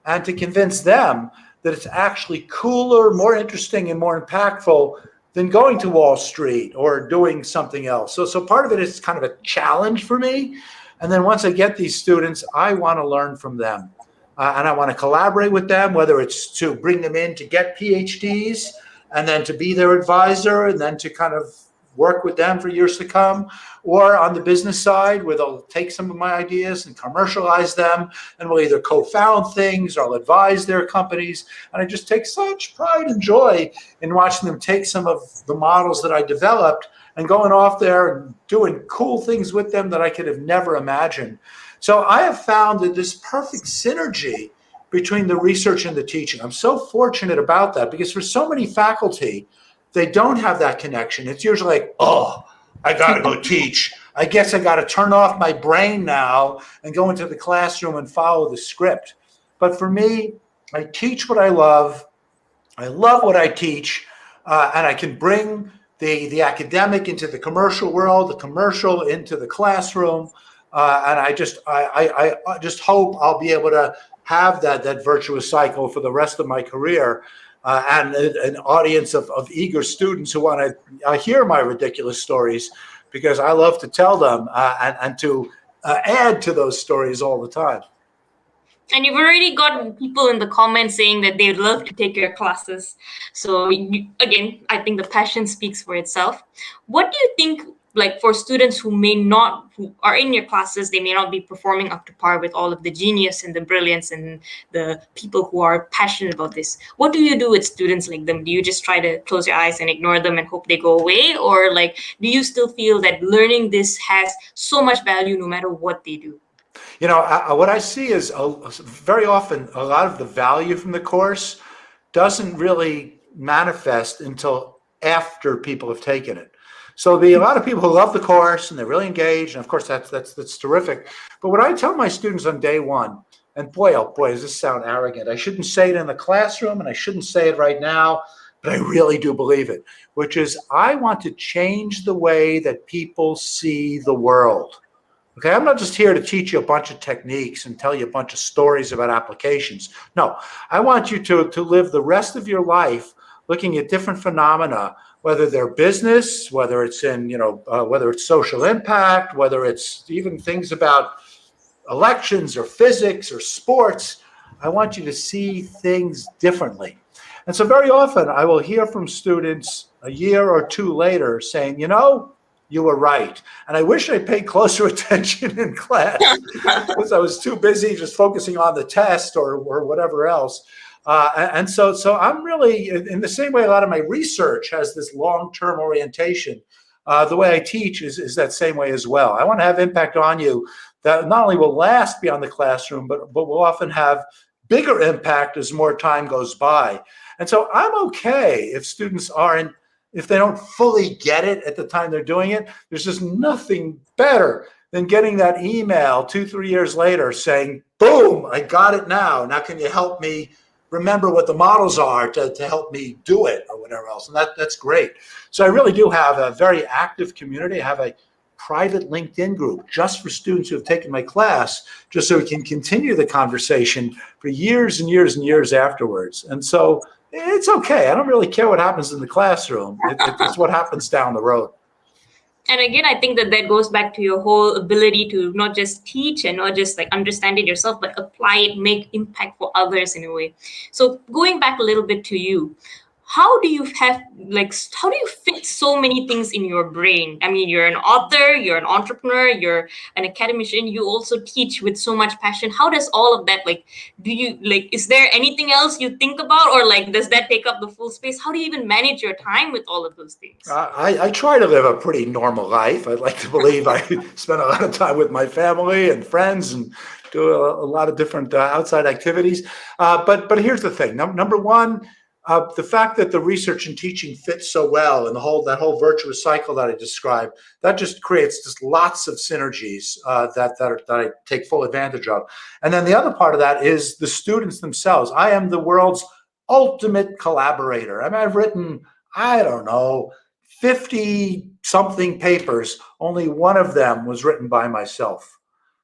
and to convince them that it's actually cooler, more interesting, and more impactful than going to Wall Street or doing something else. So part of it is kind of a challenge for me. And then once I get these students, I want to learn from them. And I want to collaborate with them, whether it's to bring them in to get PhDs and then to be their advisor and then to kind of work with them for years to come, or on the business side where they'll take some of my ideas and commercialize them, and we'll either co-found things or I'll advise their companies. And I just take such pride and joy in watching them take some of the models that I developed and going off there and doing cool things with them that I could have never imagined. So I have found that this perfect synergy between the research and the teaching. I'm so fortunate about that because for so many faculty, they don't have that connection. It's usually like, oh, I got to go teach. I guess I got to turn off my brain now and go into the classroom and follow the script. But for me, I teach what I love. I love what I teach, and I can bring the academic into the commercial world, the commercial into the classroom. And I just hope I'll be able to have that virtuous cycle for the rest of my career, and an audience of eager students who want to hear my ridiculous stories, because I love to tell them, and to add to those stories all the time. And you've already got people in the comments saying that they'd love to take your classes. So again, I think the passion speaks for itself. What do you think, like for students who are in your classes, they may not be performing up to par with all of the genius and the brilliance and the people who are passionate about this? What do you do with students like them? Do you just try to close your eyes and ignore them and hope they go away? Or like, do you still feel that learning this has so much value no matter what they do? You know, what I see is very often a lot of the value from the course doesn't really manifest until after people have taken it. So a lot of people who love the course and they're really engaged, and of course that's terrific. But what I tell my students on day one, and boy, oh boy, does this sound arrogant. I shouldn't say it in the classroom, and I shouldn't say it right now, but I really do believe it, which is I want to change the way that people see the world. Okay, I'm not just here to teach you a bunch of techniques and tell you a bunch of stories about applications. No, I want you to live the rest of your life looking at different phenomena, whether they're business, whether it's whether it's social impact, whether it's even things about elections or physics or sports. I want you to see things differently. And so very often I will hear from students a year or two later saying, you were right. And I wish I paid closer attention in class because I was too busy just focusing on the test or whatever else. And so I'm really, in the same way a lot of my research has this long-term orientation, the way I teach is that same way as well. I want to have impact on you that not only will last beyond the classroom, but will often have bigger impact as more time goes by. And so I'm okay if students if they don't fully get it at the time they're doing it. There's just nothing better than getting that email 2-3 years later saying, boom, I got it now. Now can you help me remember what the models are to help me do it or whatever else? And that's great. So I really do have a very active community. I have a private LinkedIn group just for students who have taken my class, just so we can continue the conversation for years and years and years afterwards. And so it's okay. I don't really care what happens in the classroom. It's what happens down the road. And again, I think that goes back to your whole ability to not just teach and not just like understand it yourself, but apply it, make impact for others in a way. So going back a little bit to you, how do you fit so many things in your brain? I mean, you're an author, you're an entrepreneur, you're an academician, you also teach with so much passion. How does all of that, is there anything else you think about, or does that take up the full space? How do you even manage your time with all of those things? I try to live a pretty normal life. I'd like to believe I spend a lot of time with my family and friends and do a lot of different outside activities. But here's the thing. Number one, the fact that the research and teaching fits so well and that whole virtuous cycle that I described, that just creates just lots of synergies that I take full advantage of. And then the other part of that is the students themselves. I am the world's ultimate collaborator. I mean, I've written, 50 something papers. Only one of them was written by myself.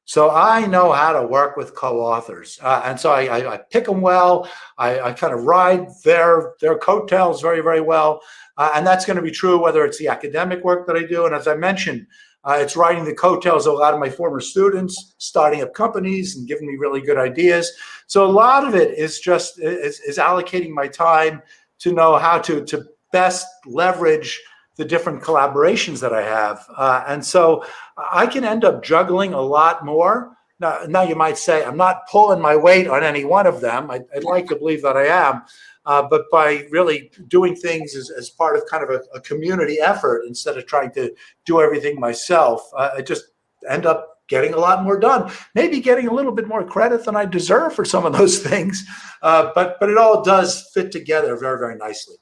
So I know how to work with co-authors. And so I pick them well. I kind of ride their coattails very, very well. And that's going to be true whether it's the academic work that I do. And as I mentioned, it's riding the coattails of a lot of my former students, starting up companies and giving me really good ideas. So a lot of it is just is allocating my time to know how to best leverage the different collaborations that I have. And so I can end up juggling a lot more. Now you might say, I'm not pulling my weight on any one of them. I'd like to believe that I am. But by really doing things as part of kind of a community effort, instead of trying to do everything myself, I just end up getting a lot more done. Maybe getting a little bit more credit than I deserve for some of those things. But it all does fit together very, very nicely.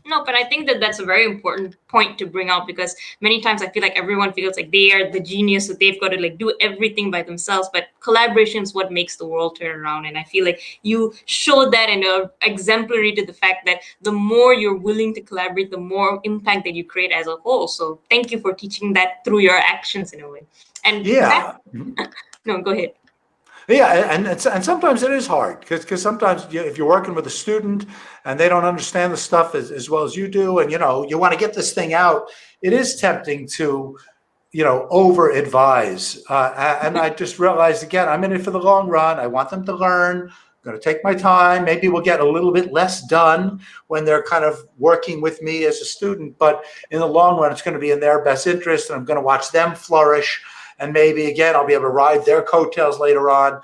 No, but I think that's a very important point to bring out, because many times I feel like everyone feels like they are the genius, so they've got to do everything by themselves. But collaboration is what makes the world turn around. And I feel like you show that and are exemplary to the fact that the more you're willing to collaborate, the more impact that you create as a whole. So thank you for teaching that through your actions in a way. And Yeah. no, go ahead. Yeah, and sometimes it is hard because sometimes if you're working with a student and they don't understand the stuff as well as you do, and you want to get this thing out, it is tempting to over advise. And I just realized again, I'm in it for the long run. I want them to learn. I'm going to take my time. Maybe we'll get a little bit less done when they're kind of working with me as a student, but in the long run, it's going to be in their best interest, and I'm going to watch them flourish. And maybe again, I'll be able to ride their coattails later on.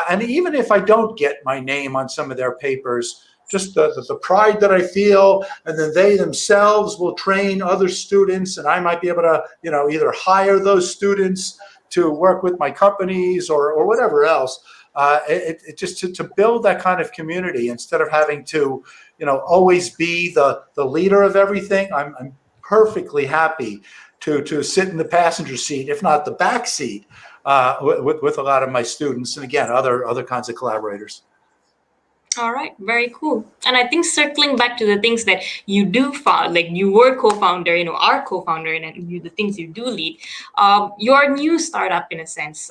And even if I don't get my name on some of their papers, just the pride that I feel, and then they themselves will train other students, and I might be able to, either hire those students to work with my companies or whatever else. It just to build that kind of community instead of having to, always be the leader of everything. I'm perfectly happy to sit in the passenger seat, if not the back seat, with a lot of my students, and again, other kinds of collaborators. All right, very cool. And I think circling back to the things that you do found, like you were co-founder, our co-founder, and the things you do lead, your new startup in a sense,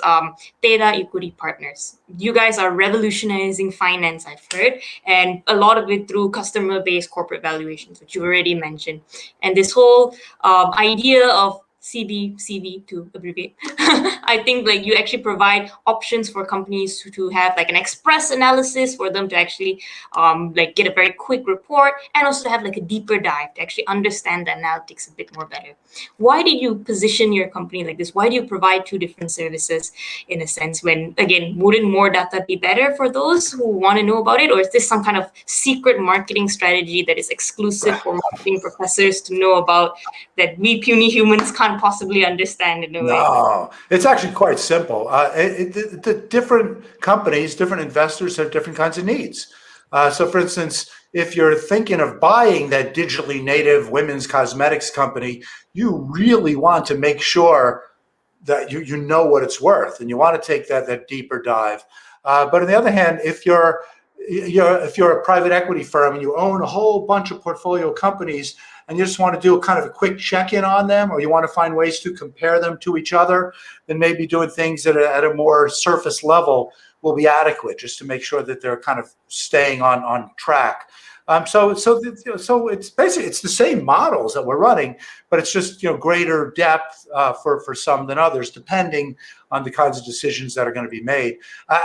Data Equity Partners. You guys are revolutionizing finance, I've heard, and a lot of it through customer-based corporate valuations, which you already mentioned. And this whole idea of CBCV to abbreviate. I think like you actually provide options for companies to have like an express analysis for them to actually like get a very quick report, and also to have like a deeper dive to actually understand the analytics a bit more better. Why did you position your company like this? Why do you provide two different services in a sense when, again, wouldn't more data be better for those who want to know about it? Or is this some kind of secret marketing strategy that is exclusive for marketing professors to know about that we puny humans can't possibly understand in a way? No, it's actually quite simple. The different companies, different investors have different kinds of needs. So, for instance, if you're thinking of buying that digitally native women's cosmetics company, you really want to make sure that you know what it's worth, and you want to take that deeper dive. But on the other hand, if you're a private equity firm and you own a whole bunch of portfolio companies, and you just want to do a kind of a quick check-in on them, or you want to find ways to compare them to each other, then maybe doing things at a more surface level will be adequate, just to make sure that they're kind of staying on track. So it's basically the same models that we're running, but it's just greater depth for some than others, depending on the kinds of decisions that are going to be made.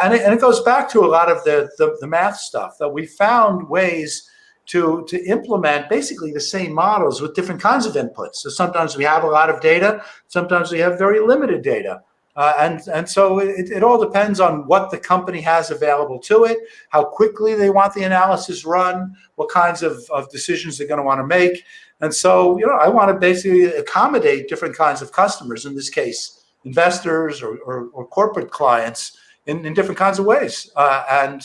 And it goes back to a lot of the math stuff that we found ways to implement basically the same models with different kinds of inputs. So sometimes we have a lot of data, sometimes we have very limited data. And so it all depends on what the company has available to it, how quickly they want the analysis run, what kinds of decisions they're going to want to make. And so, I want to basically accommodate different kinds of customers, in this case, investors or corporate clients in different kinds of ways. And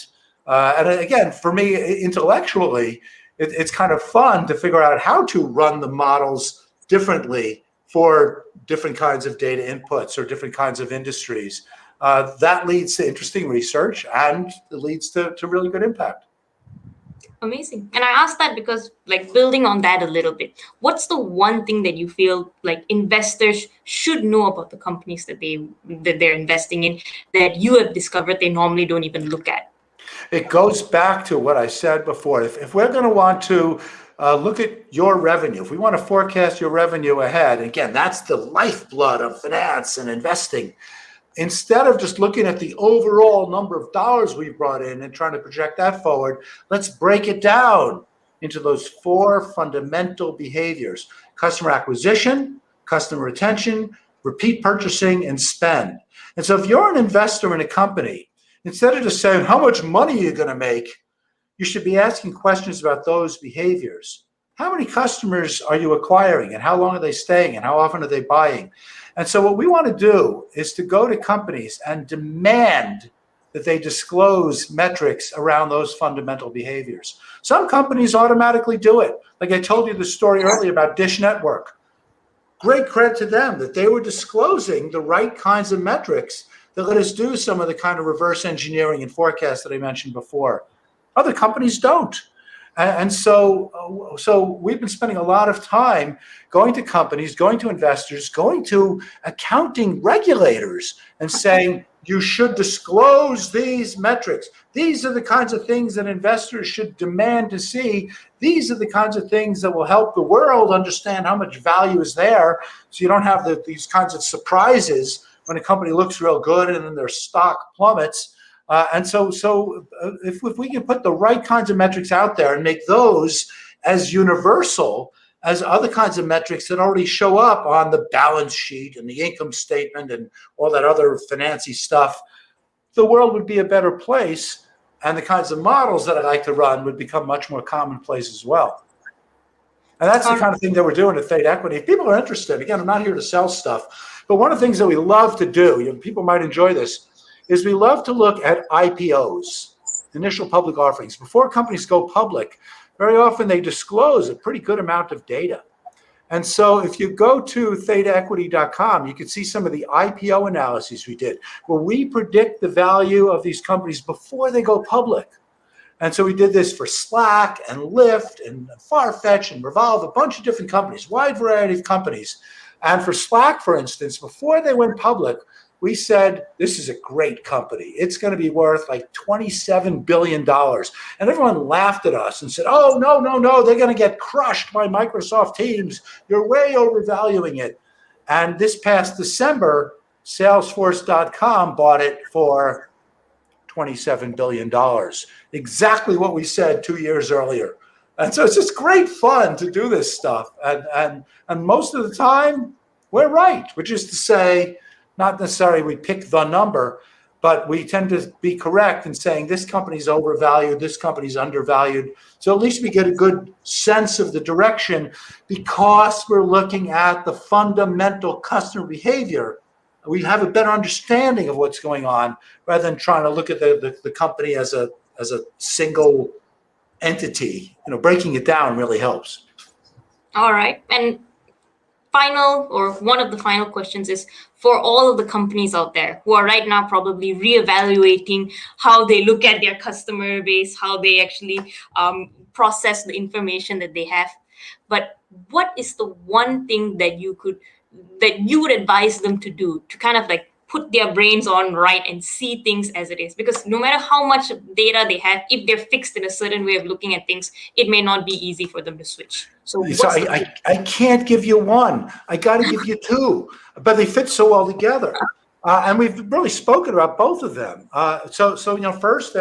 again, for me, intellectually, it's kind of fun to figure out how to run the models differently for different kinds of data inputs or different kinds of industries. That leads to interesting research, and it leads to really good impact. Amazing. And I asked that because, like, building on that a little bit, what's the one thing that you feel like investors should know about the companies that they're investing in that you have discovered they normally don't even look at? It goes back to what I said before. If we're going to want to look at your revenue, if we want to forecast your revenue ahead, again, that's the lifeblood of finance and investing. Instead of just looking at the overall number of dollars we've brought in and trying to project that forward, let's break it down into those 4 fundamental behaviors: customer acquisition, customer retention, repeat purchasing, and spend. And so if you're an investor in a company, instead of just saying how much money you're going to make, you should be asking questions about those behaviors. How many customers are you acquiring, and how long are they staying, and how often are they buying? And so what we want to do is to go to companies and demand that they disclose metrics around those fundamental behaviors. Some companies automatically do it. Like I told you the story earlier about Dish Network. Great credit to them that they were disclosing the right kinds of metrics that let us do some of the kind of reverse engineering and forecasts that I mentioned before. Other companies don't. And so we've been spending a lot of time going to companies, going to investors, going to accounting regulators and saying, you should disclose these metrics. These are the kinds of things that investors should demand to see. These are the kinds of things that will help the world understand how much value is there, so you don't have these kinds of surprises when a company looks real good and then their stock plummets. If we can put the right kinds of metrics out there and make those as universal as other kinds of metrics that already show up on the balance sheet and the income statement and all that other fancy stuff, the world would be a better place, and the kinds of models that I like to run would become much more commonplace as well. And that's the kind of thing that we're doing at Theta Equity. If people are interested, again, I'm not here to sell stuff, but one of the things that we love to do, people might enjoy this, is we love to look at IPOs, initial public offerings. Before companies go public, very often they disclose a pretty good amount of data. And so if you go to thetaequity.com, you can see some of the IPO analyses we did, where we predict the value of these companies before they go public. And so we did this for Slack and Lyft and Farfetch and Revolve, a bunch of different companies, wide variety of companies. And for Slack, for instance, before they went public, we said, this is a great company. It's going to be worth like $27 billion. And everyone laughed at us and said, oh, no, they're going to get crushed by Microsoft Teams. You're way overvaluing it. And this past December, Salesforce.com bought it for $27 billion. Exactly what we said 2 years earlier. And so it's just great fun to do this stuff. And most of the time, we're right, which is to say, not necessarily we pick the number, but we tend to be correct in saying this company's overvalued, this company's undervalued. So at least we get a good sense of the direction because we're looking at the fundamental customer behavior. We have a better understanding of what's going on rather than trying to look at the company as a single entity. Breaking it down really helps. All right. And one of the final questions is for all of the companies out there who are right now probably reevaluating how they look at their customer base, how they actually process the information that they have. But what is the one thing that you would advise them to do to kind of like put their brains on right and see things as it is? Because no matter how much data they have, if they're fixed in a certain way of looking at things, it may not be easy for them to switch. So I can't give you one. I got to give you two, but they fit so well together. And we've really spoken about both of them. First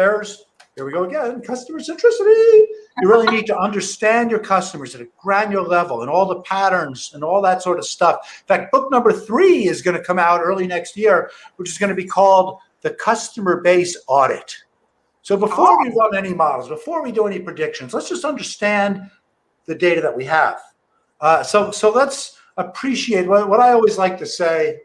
here we go again, customer centricity. You really need to understand your customers at a granular level and all the patterns and all that sort of stuff. In fact, book number 3 is going to come out early next year, which is going to be called The Customer Base Audit. So before we run any models, before we do any predictions, let's just understand the data that we have. So let's appreciate what I always like to say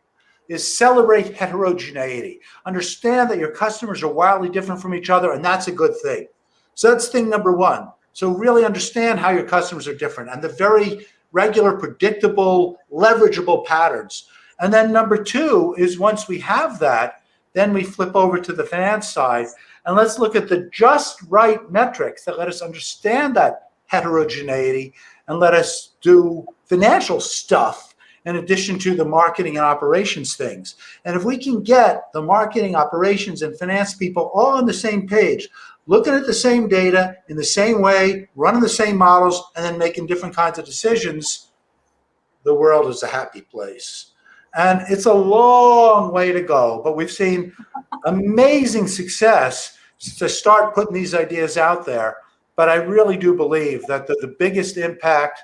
is celebrate heterogeneity. Understand that your customers are wildly different from each other, and that's a good thing. So that's thing number 1. So really understand how your customers are different and the very regular, predictable, leverageable patterns. And then number 2 is once we have that, then we flip over to the finance side and let's look at the just right metrics that let us understand that heterogeneity and let us do financial stuff in addition to the marketing and operations things. And if we can get the marketing, operations, and finance people all on the same page, looking at the same data in the same way, running the same models, and then making different kinds of decisions, the world is a happy place. And it's a long way to go, but we've seen amazing success to start putting these ideas out there. But I really do believe that the biggest impact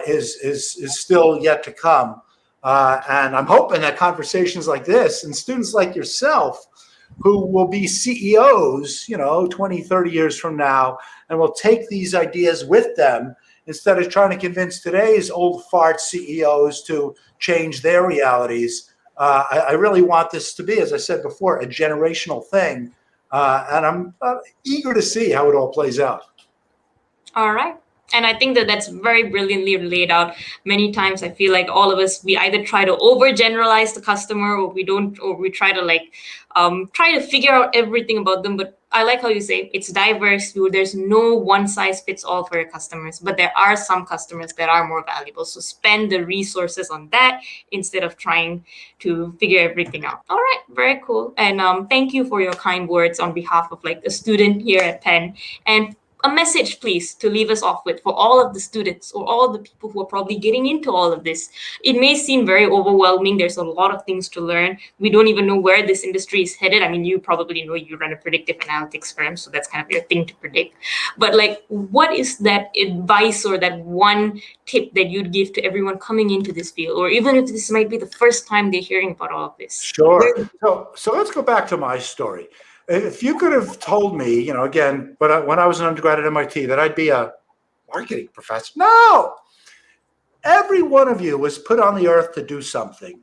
is still yet to come. And I'm hoping that conversations like this and students like yourself who will be CEOs, 20, 30 years from now, and will take these ideas with them instead of trying to convince today's old fart CEOs to change their realities. I really want this to be, as I said before, a generational thing. And I'm eager to see how it all plays out. All right. And I think that's very brilliantly laid out. Many times I feel like all of us, we either try to overgeneralize the customer or we don't, or we try to try to figure out everything about them. But I like how you say it's diverse. There's no one size fits all for your customers, but there are some customers that are more valuable. So spend the resources on that instead of trying to figure everything out. All right, very cool. And thank you for your kind words on behalf of like a student here at Penn. And a message, please, to leave us off with for all of the students or all the people who are probably getting into all of this. It may seem very overwhelming. There's a lot of things to learn. We don't even know where this industry is headed. I mean, you probably know you run a predictive analytics firm, so that's kind of your thing to predict. But like, what is that advice or that one tip that you'd give to everyone coming into this field, or even if this might be the first time they're hearing about all of this? Sure. So let's go back to my story. If you could have told me, you know, again, but when I was an undergrad at MIT, that I'd be a marketing professor. No, every one of you was put on the earth to do something.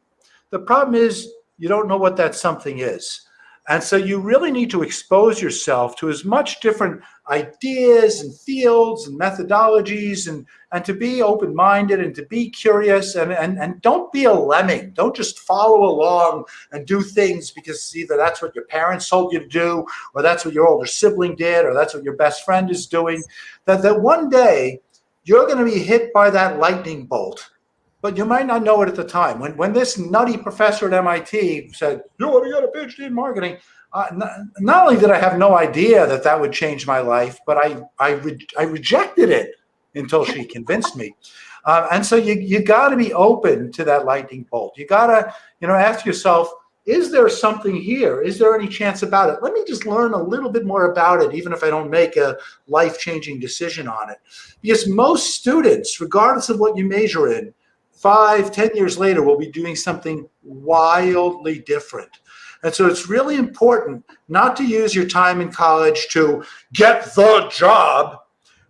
The problem is you don't know what that something is. And so you really need to expose yourself to as much different ideas and fields and methodologies and to be open-minded and to be curious and don't be a lemming. Don't just follow along and do things because either that's what your parents told you to do or that's what your older sibling did or that's what your best friend is doing. That one day you're going to be hit by that lightning bolt. But you might not know it at the time. When this nutty professor at MIT said, you want to get a PhD in marketing, not only did I have no idea that that would change my life, but I rejected it until she convinced me. And so you got to be open to that lightning bolt. You got to, you know, ask yourself, is there something here? Is there any chance about it? Let me just learn a little bit more about it, even if I don't make a life-changing decision on it. Because most students, regardless of what you major in, 5, 10 years later, we'll be doing something wildly different. And so it's really important not to use your time in college to get the job,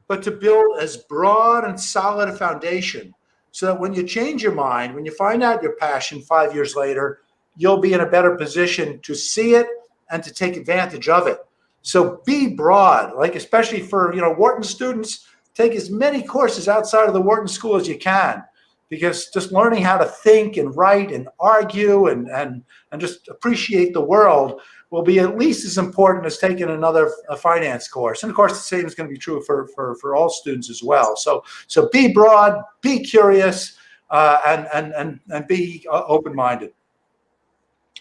but to build as broad and solid a foundation so that when you change your mind, when you find out your passion 5 years later, you'll be in a better position to see it and to take advantage of it. So be broad, like especially for, you know, Wharton students, take as many courses outside of the Wharton school as you can. Because just learning how to think and write and argue and just appreciate the world will be at least as important as taking a finance course. And of course, the same is going to be true for all students as well. So be broad, be curious, and be open-minded.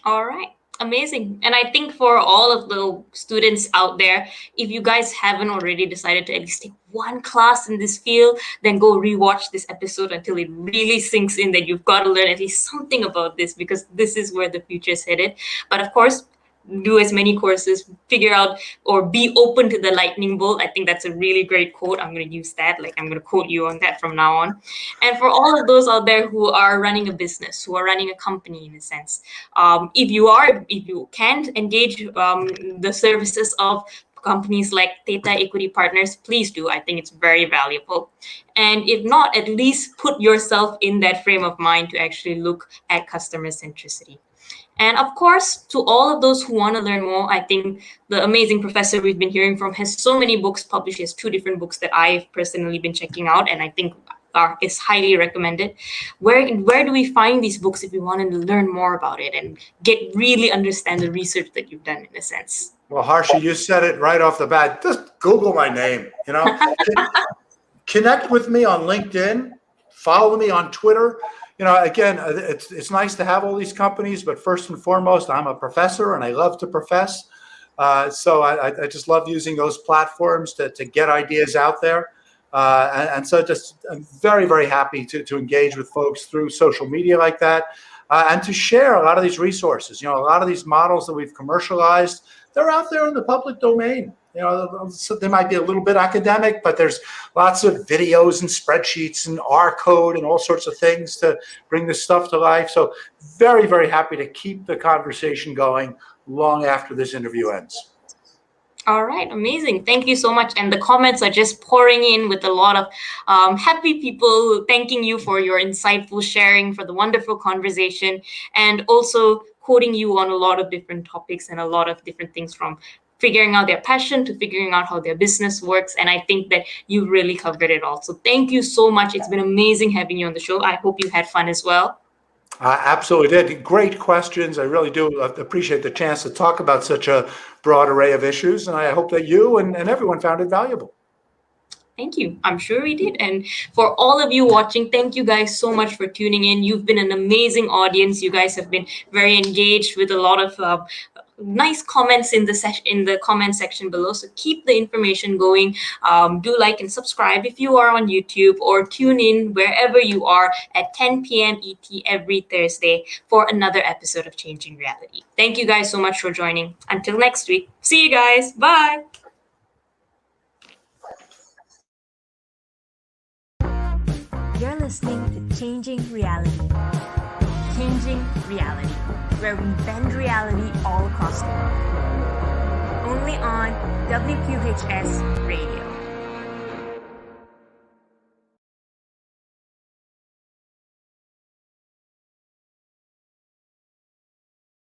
All right. Amazing. And I think for all of the students out there, if you guys haven't already decided to at least take one class in this field, then go rewatch this episode until it really sinks in that you've got to learn at least something about this, because this is where the future is headed. But of course, do as many courses, figure out or be open to the lightning bolt. I think that's a really great quote. I'm going to use that. Like, I'm going to quote you on that from now on. And for all of those out there who are running a business, who are running a company in a sense, if you can engage the services of companies like Theta Equity Partners, please do. I think it's very valuable. And if not, at least put yourself in that frame of mind to actually look at customer centricity. And of course, to all of those who want to learn more, I think the amazing professor we've been hearing from has so many books published. He has 2 different books that I've personally been checking out, and I think is highly recommended. Where do we find these books if we wanted to learn more about it and really understand the research that you've done in a sense? Well, Harsha, you said it right off the bat. Just Google my name, you know. Connect with me on LinkedIn. Follow me on Twitter. You know, again, it's nice to have all these companies, but first and foremost, I'm a professor and I love to profess. So I just love using those platforms to get ideas out there. And so just I'm very, very happy to engage with folks through social media like that and to share a lot of these resources. You know, a lot of these models that we've commercialized, they're out there in the public domain. You know, so they might be a little bit academic, but there's lots of videos and spreadsheets and R code and all sorts of things to bring this stuff to life. So very, very happy to keep the conversation going long after this interview ends. All right, amazing. Thank you so much. And the comments are just pouring in with a lot of happy people thanking you for your insightful sharing, for the wonderful conversation, and also quoting you on a lot of different topics and a lot of different things, from figuring out their passion to figuring out how their business works. And I think that you really covered it all. So thank you so much. It's been amazing having you on the show. I hope you had fun as well. I absolutely did. Great questions. I really do appreciate the chance to talk about such a broad array of issues, and I hope that you and everyone found it valuable. Thank you. I'm sure we did. And for all of you watching, thank you guys so much for tuning in. You've been an amazing audience. You guys have been very engaged with a lot of nice comments in the comment section below. So keep the information going. Do like and subscribe if you are on YouTube, or tune in wherever you are at 10 p.m. ET every Thursday for another episode of Changing Reality. Thank you guys so much for joining. Until next week. See you guys. Bye. You're listening to Changing Reality. Changing Reality, where we bend reality all across the world. Only on WQHS Radio.